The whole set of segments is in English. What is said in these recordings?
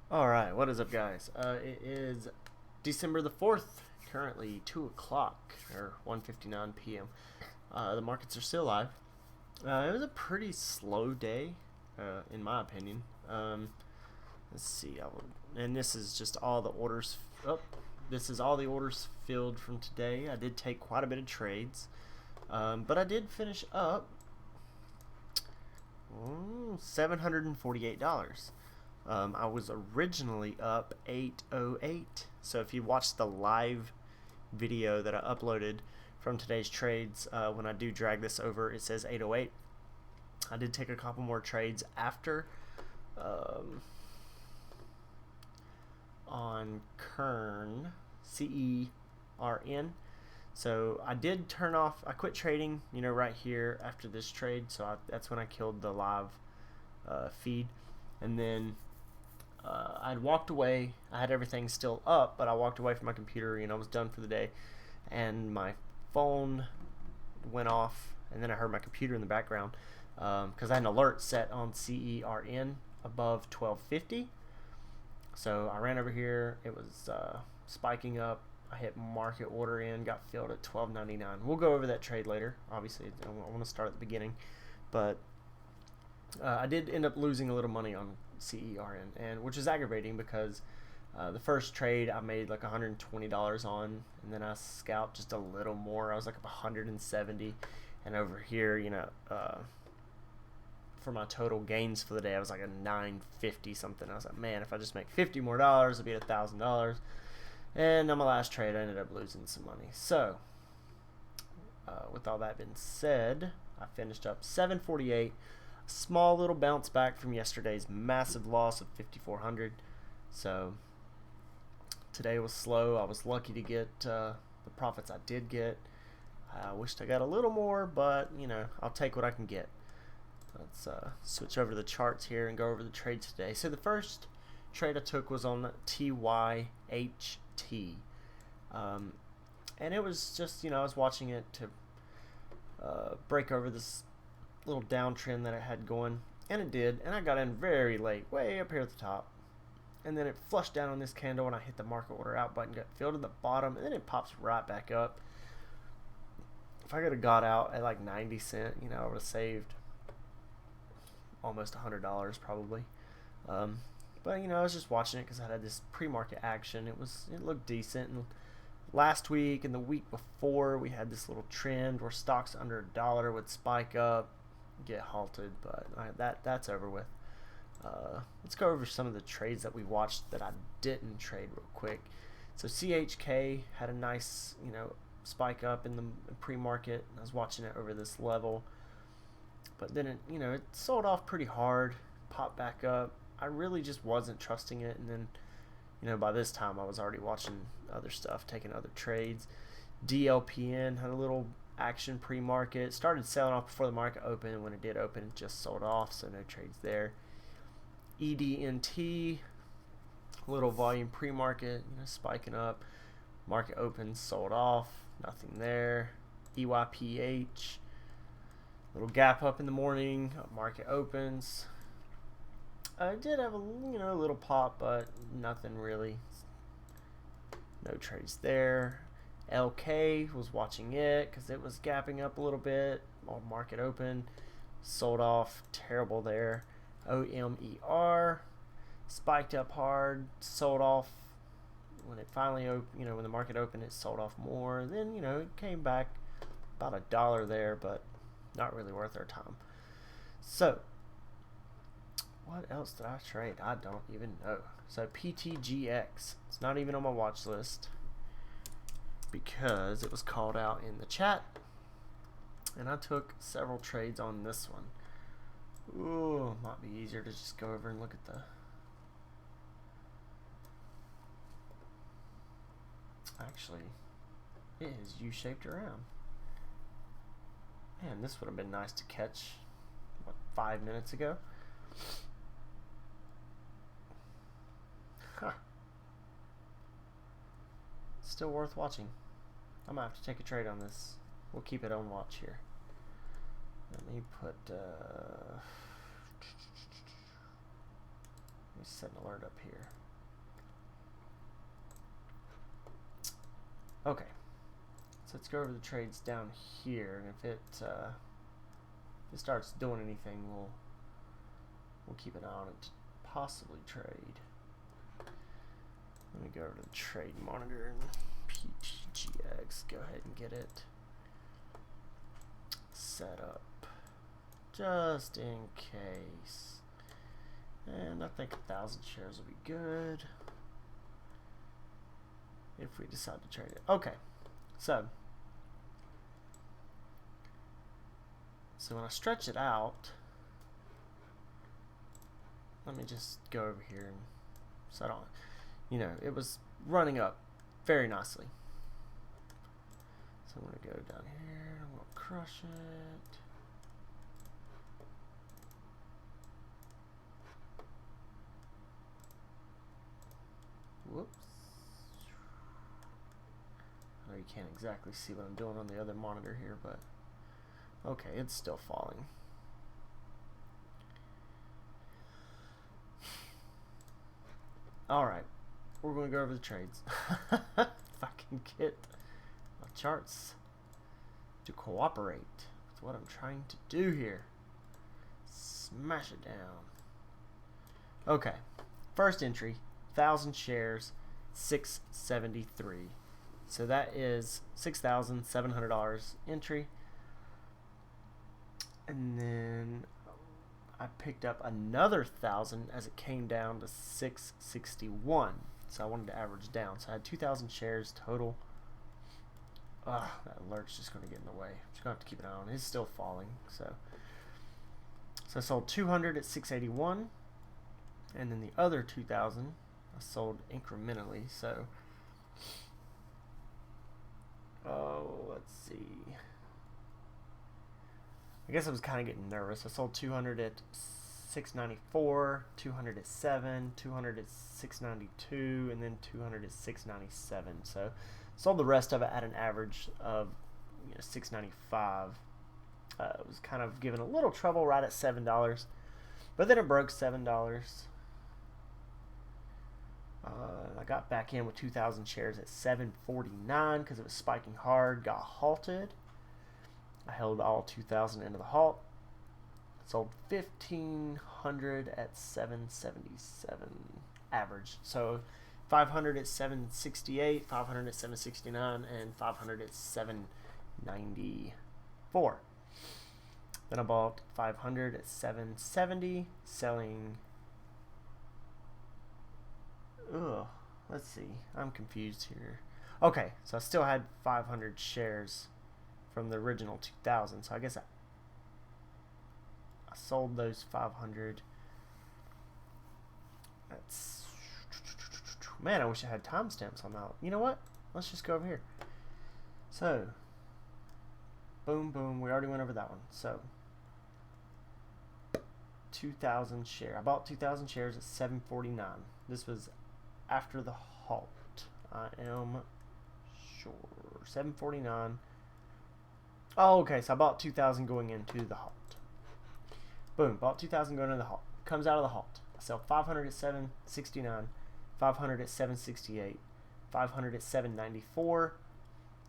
Alright, what is up, guys? It is December the 4th, currently 2 o'clock, or 1:59 p.m. The markets are still live. It was a pretty slow day, in my opinion. Let's see, and this is just all the orders. This is all the orders filled from today. I did take quite a bit of trades, but I did finish up $748. I was originally up 808. So if you watch the live video that I uploaded from today's trades, when I do drag this over, it says 808. I did take a couple more trades after on Kern, CERN. So I did turn off, I quit trading, right here after this trade. So that's when I killed the live feed. And then I'd walked away. I had everything still up, but I walked away from my computer. I was done for the day, and my phone went off, and then I heard my computer in the background because I had an alert set on CERN above 1250. So I ran over here. It was spiking up. I hit market order in, got filled at 12.99. We'll go over that trade later. Obviously, I want to start at the beginning, but I did end up losing a little money on CERN, and which is aggravating because the first trade I made like $120 on, and then I scalped just a little more. I was like up 170, and over here, for my total gains for the day, I was like a 950 something. I was like, man, if I just make $50 more, I'll be at $1,000. And on my last trade, I ended up losing some money. So, with all that being said, I finished up 748. Small little bounce back from yesterday's massive loss of 5,400. So today was slow. I was lucky to get the profits I did get. I wished I got a little more, but I'll take what I can get. Let's switch over to the charts here and go over the trades today. So the first trade I took was on TYHT. And it was just, I was watching it to break over this little downtrend that it had going, and it did, and I got in very late, way up here at the top, and then it flushed down on this candle, and I hit the market order out button, got filled to the bottom, and then it pops right back up. If I could have got out at like 90 cents, I would have saved almost $100 probably. But I was just watching it because I had this pre-market action. It looked decent, and last week and the week before we had this little trend where stocks under $1 would spike up, get halted, but that's over with. Let's go over some of the trades that we watched that I didn't trade real quick. So CHK had a nice spike up in the pre-market. I was watching it over this level, but then it sold off pretty hard, popped back up. I really just wasn't trusting it, and then by this time I was already watching other stuff, taking other trades. DLPN had a little action pre-market, started selling off before the market opened. When it did open, it just sold off, so no trades there. EDNT, little volume pre-market, spiking up, market opens, sold off, nothing there. EYPH, little gap up in the morning, market opens. I did have a little pop, but nothing really, no trades there. LK was watching it because it was gapping up a little bit. Market open, sold off, terrible there. OMER spiked up hard, sold off. When it finally opened, when the market opened, it sold off more. Then it came back about $1 there, but not really worth our time. So what else did I trade? I don't even know. So PTGX, it's not even on my watch list because it was called out in the chat, and I took several trades on this one. Ooh, might be easier to just go over and look at the. Actually, it is U-shaped around. Man, this would have been nice to catch, 5 minutes ago? Huh. Still worth watching. I might have to take a trade on this. We'll keep it on watch here. Let me put Let me set an alert up here. Okay. So let's go over the trades down here, and if it starts doing anything, we'll keep an eye on it to possibly trade. Let me go over to the trade monitor and PTGX. Go ahead and get it set up just in case. And I think 1,000 shares will be good if we decide to trade it. Okay, so when I stretch it out, let me just go over here and set on. You know, it was running up very nicely. So I'm going to go down here, I'm going to crush it. Whoops. I know you can't exactly see what I'm doing on the other monitor here, but okay, it's still falling. Alright, we're going to go over the trades. If I can get my charts to cooperate with what I'm trying to do here. Smash it down. Okay, first entry, 1,000 shares, 673. So that is $6,700 entry. And then I picked up another 1,000 as it came down to 661. So I wanted to average down. So I had 2,000 shares total. Ugh, that alert's just going to get in the way. I'm just going to have to keep an eye on it. It's still falling. So I sold 200 at 681. And then the other 2,000 I sold incrementally. So, let's see. I guess I was kind of getting nervous. I sold 200 at 694, 200 at 7, 200 at 692, and then 200 at 697. So sold the rest of it at an average of 695. It was kind of giving a little trouble right at $7, but then it broke $7. I got back in with 2,000 shares at 749 because it was spiking hard. Got halted. I held all 2,000 into the halt. Sold 1,500 at 777 average. So 500 at 768, 500 at 769, and 500 at 794. Then I bought 500 at 770, selling. Let's see. I'm confused here. Okay, so I still had 500 shares from the original 2,000. So I guess I sold those 500. That's, man, I wish I had timestamps on that. You know what? Let's just go over here. So, boom, boom. We already went over that one. So, 2,000 share. I bought 2,000 shares at 749. This was after the halt. I am sure. 749. Oh, okay. So I bought 2,000 going into the halt. Boom. Bought 2,000 going into the halt. Comes out of the halt. I sell 500 at 769, 500 at 768, 500 at 794,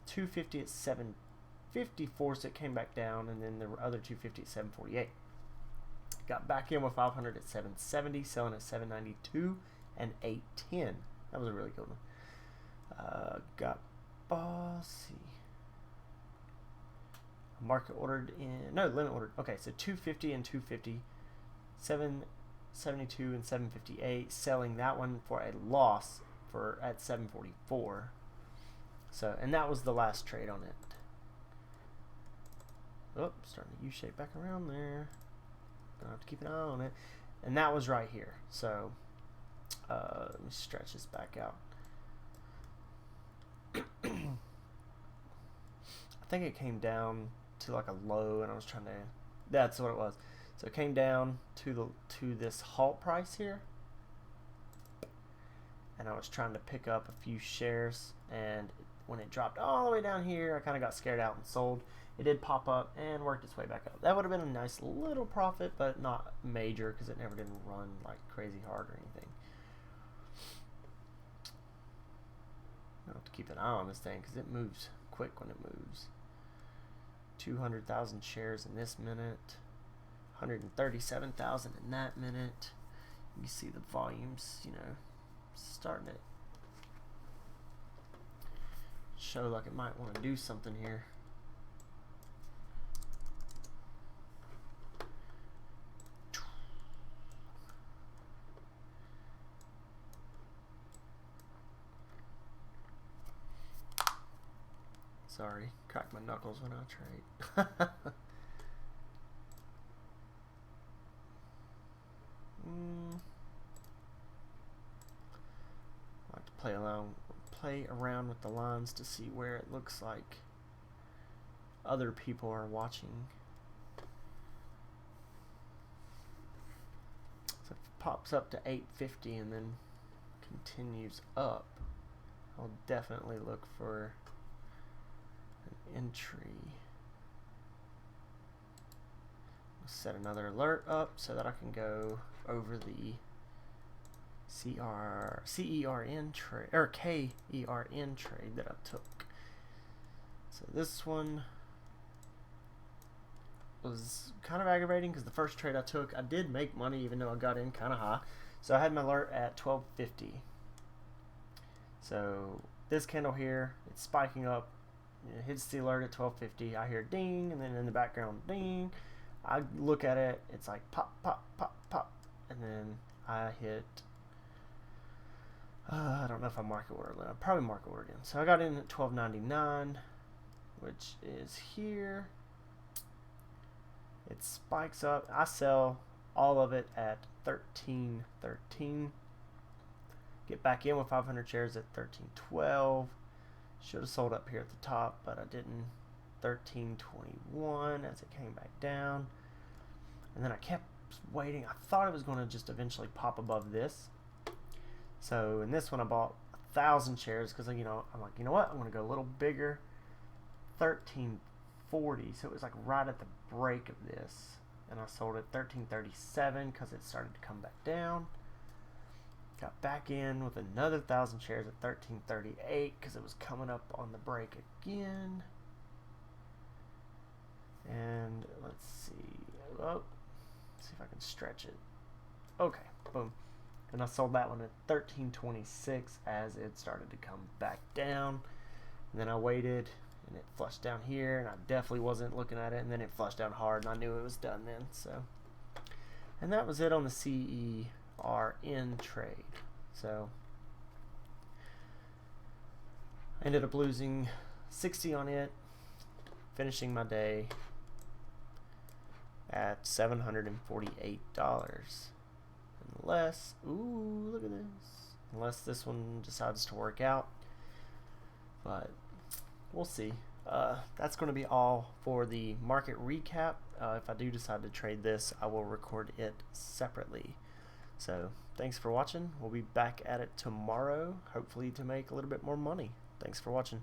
250 at 754. So it came back down, and then the other 250 at 748. Got back in with 500 at 770, selling at 792 and 810. That was a really good one. Got bossy. Market ordered in, no, limit ordered. Okay, so 250 and 250, 772 and 758, selling that one for a loss for at 744. So, and that was the last trade on it. Oh, starting to U-shape back around there. Gonna have to keep an eye on it. And that was right here. So, let me stretch this back out. I think it came down to like a low, and I was trying to. That's what it was. So it came down to this halt price here, and I was trying to pick up a few shares, and when it dropped all the way down here, I kind of got scared out and sold. It did pop up and worked its way back up. That would have been a nice little profit, but not major because it never did run like crazy hard or anything. I have to keep an eye on this thing because it moves quick when it moves. 200,000 shares in this minute, 137,000 in that minute. You see the volumes, you know, starting to show like it might want to do something here. Sorry, crack my knuckles when I trade. I like to play around with the lines to see where it looks like other people are watching. So if it pops up to 850 and then continues up, I'll definitely look for entry. I'll set another alert up so that I can go over the CERN trade or KERN trade that I took. So this one was kind of aggravating because the first trade I took, I did make money even though I got in kind of high. So I had my alert at 1250. So this candle here, it's spiking up. It hits the alert at 1250. I hear ding, and then in the background ding. I look at it, it's like pop, pop, pop, pop, and then I hit. I don't know if I market ordered. I probably market ordered in. So I got in at 12.99, which is here. It spikes up. I sell all of it at 13.13. Get back in with 500 shares at 13.12. Should have sold up here at the top, but I didn't. 13.21 as it came back down. And then I kept waiting. I thought it was going to just eventually pop above this. So in this one I bought 1,000 shares because, you know, I'm like, you know what? I'm going to go a little bigger. 13.40. So it was like right at the break of this. And I sold it 13.37 because it started to come back down. Got back in with another 1,000 shares at 13.38 because it was coming up on the break again. And let's see. Oh, see if I can stretch it. Okay, boom. And I sold that one at 13.26 as it started to come back down. And then I waited and it flushed down here, and I definitely wasn't looking at it, and then it flushed down hard and I knew it was done then. So, and that was it on the CERN trade. So I ended up losing 60 on it, finishing my day at $748. Unless, ooh, look at this. Unless this one decides to work out. But we'll see. That's going to be all for the market recap. If I do decide to trade this, I will record it separately. So thanks for watching. We'll be back at it tomorrow, hopefully to make a little bit more money. Thanks for watching.